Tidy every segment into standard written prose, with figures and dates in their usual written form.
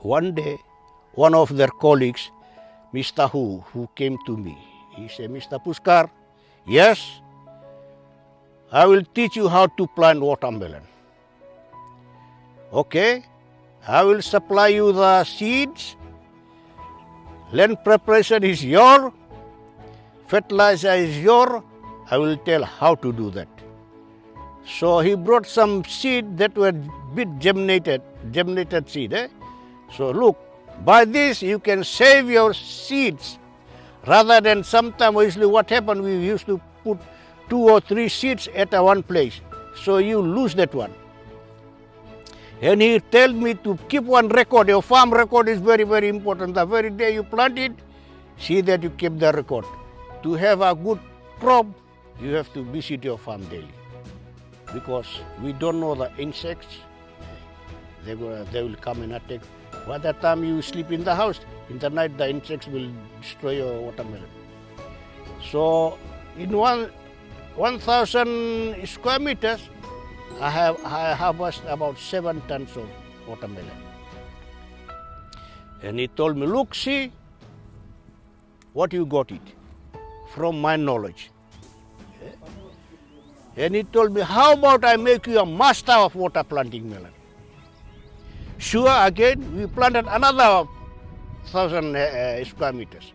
One day, one of their colleagues, Mr. who came to me, he said, Mr. Puskar, yes, I will teach you how to plant watermelon. Okay, I will supply you the seeds. Land preparation is your, fertilizer is your. I will tell how to do that. So he brought some seed that were bit germinated seed. So look, by this you can save your seeds. Rather than sometimes usually what happened, we used to put 2 or 3 seeds at one place. So you lose that one. And he told me to keep one record. Your farm record is very, very important. The very day you plant it, see that you keep the record. To have a good crop, you have to visit your farm daily. Because we don't know the insects. They will come and attack. By the time you sleep in the house, in the night the insects will destroy your watermelon. So in 1,000 square meters, I harvest about 7 tons of watermelon. And he told me, look, see what you got it from my knowledge. And he told me, how about I make you a master of water planting melon? Sure, again, we planted another 1,000 square meters.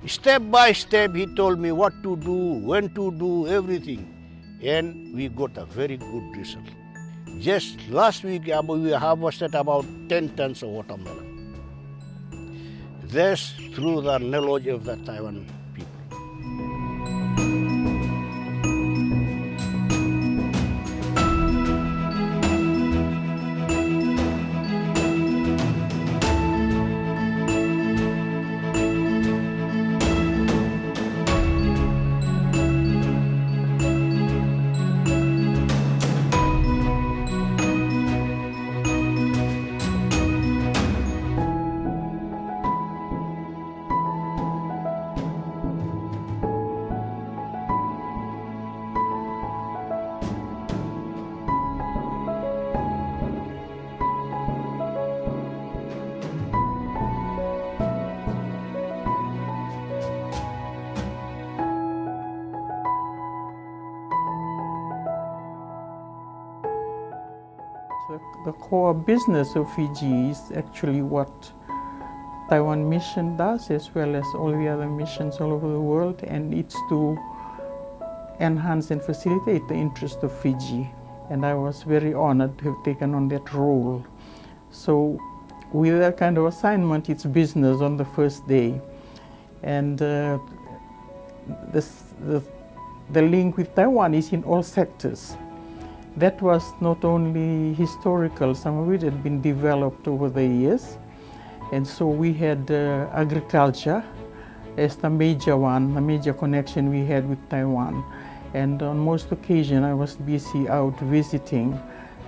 Step by step, he told me what to do, when to do, everything. And we got a very good result. Just last week, we harvested about 10 tons of watermelon. That's through the knowledge of the Taiwan people. The core business of Fiji is actually what Taiwan Mission does, as well as all the other missions all over the world, and it's to enhance and facilitate the interest of Fiji. And I was very honored to have taken on that role. So with that kind of assignment, it's business on the first day. And the link with Taiwan is in all sectors. That was not only historical, some of it had been developed over the years. And so we had agriculture as the major one, the major connection we had with Taiwan. And on most occasions I was busy out visiting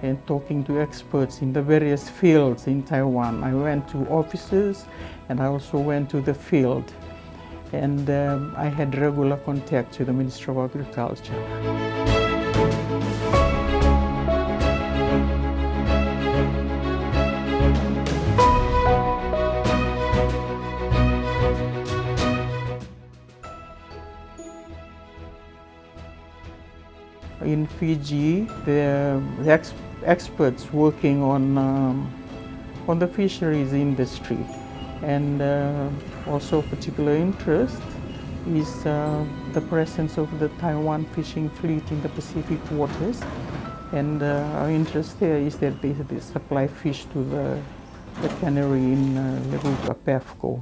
and talking to experts in the various fields in Taiwan. I went to offices and I also went to the field. And I had regular contact with the Ministry of Agriculture. In Fiji, the experts working on the fisheries industry, and also particular interest is the presence of the Taiwan fishing fleet in the Pacific waters, and our interest there is that they supply fish to the cannery in Ratu, PEFCO.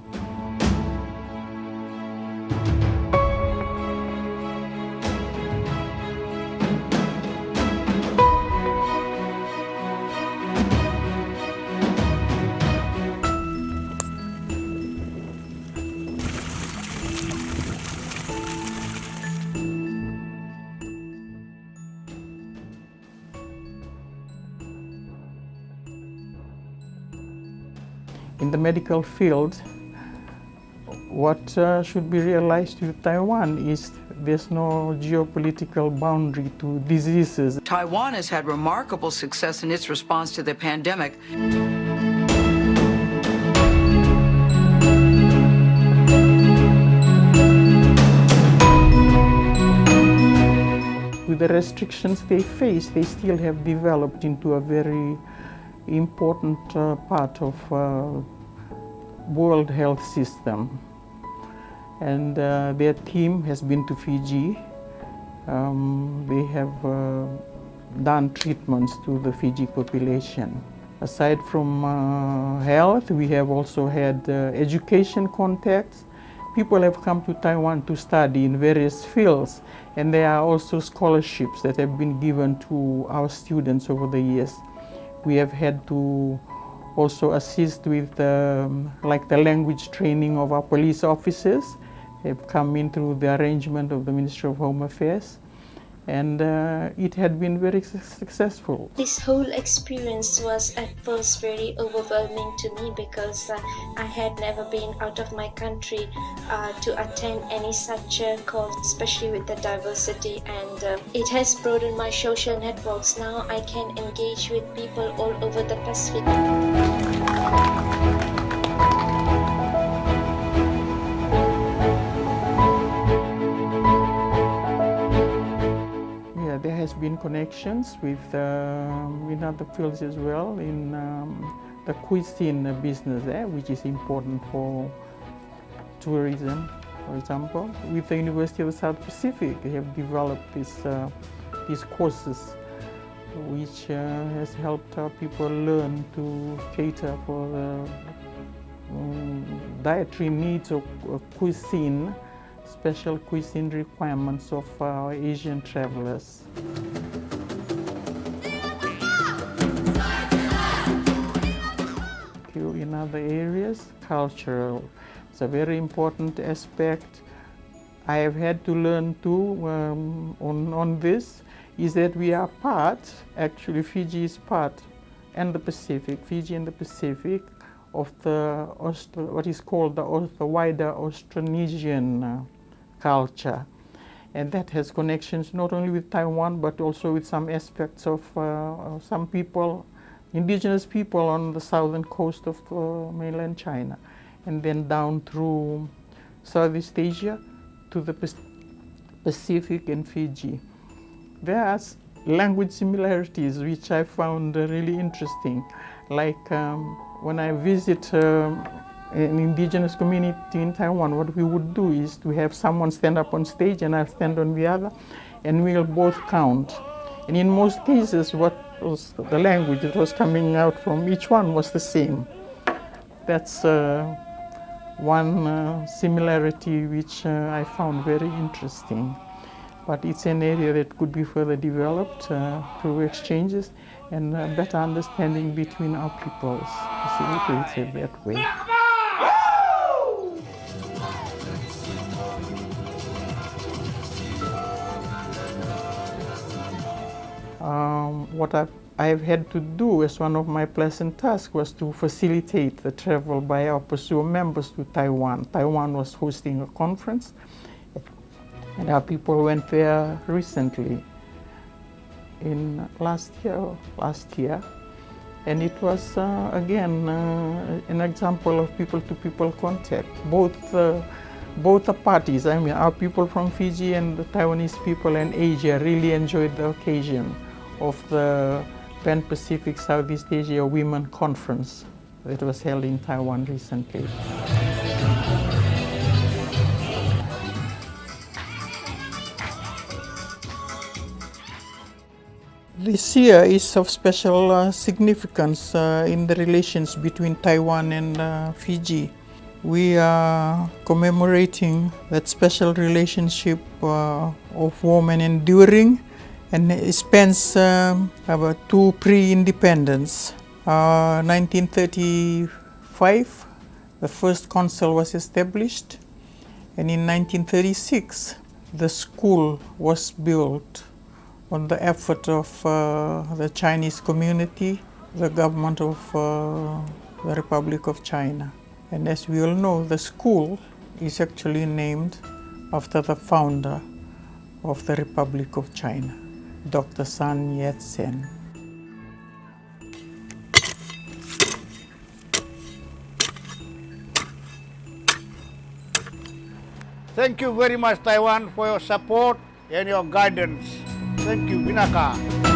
In the medical field, what should be realized with Taiwan is there's no geopolitical boundary to diseases. Taiwan has had remarkable success in its response to the pandemic. with the restrictions they face, they still have developed into a very important part of World Health System. And their team has been to Fiji. They have done treatments to the Fiji population. Aside from health, we have also had education contacts. People have come to Taiwan to study in various fields, and there are also scholarships that have been given to our students over the years. We have had to also assist with like the language training of our police officers. They've come in through the arrangement of the Ministry of Home Affairs, and it had been very successful. This whole experience was at first very overwhelming to me because I had never been out of my country to attend any such course, especially with the diversity, and it has broadened my social networks. Now I can engage with people all over the Pacific. There has been connections with in other fields as well, in the cuisine business which is important for tourism, for example. With the University of the South Pacific, they have developed these courses which has helped our people learn to cater for the dietary needs of cuisine, special cuisine requirements of our Asian travelers. In other areas, cultural, it's a very important aspect. I have had to learn too on this, is that we are part, actually Fiji is part, and the Pacific, Fiji and the Pacific, of the what is called the wider Austronesian culture, and that has connections not only with Taiwan but also with some aspects of some people, indigenous people on the southern coast of mainland China, and then down through Southeast Asia to the Pacific and Fiji. There are language similarities which I found really interesting, like when I visit an indigenous community in Taiwan, what we would do is to have someone stand up on stage and I'll stand on the other, and we'll both count. And in most cases, what was the language that was coming out from each one was the same. That's one similarity which I found very interesting. But it's an area that could be further developed through exchanges and better understanding between our peoples, facilitated that way. What I've had to do as one of my pleasant tasks was to facilitate the travel by our PURSUA members to Taiwan. Taiwan was hosting a conference, and our people went there recently, in last year, and it was again an example of people-to-people contact. Both the parties, I mean our people from Fiji and the Taiwanese people in Asia, really enjoyed the occasion of the Pan-Pacific Southeast Asia Women Conference that was held in Taiwan recently. This year is of special significance in the relations between Taiwan and Fiji. We are commemorating that special relationship of warm and enduring, and it spans about two pre-independence. 1935, the first consul was established, and in 1936, the school was built on the effort of the Chinese community, the government of the Republic of China. And as we all know, the school is actually named after the founder of the Republic of China, Dr. Sun Yat-sen. Thank you very much, Taiwan, for your support and your guidance. Thank you, Vinaka.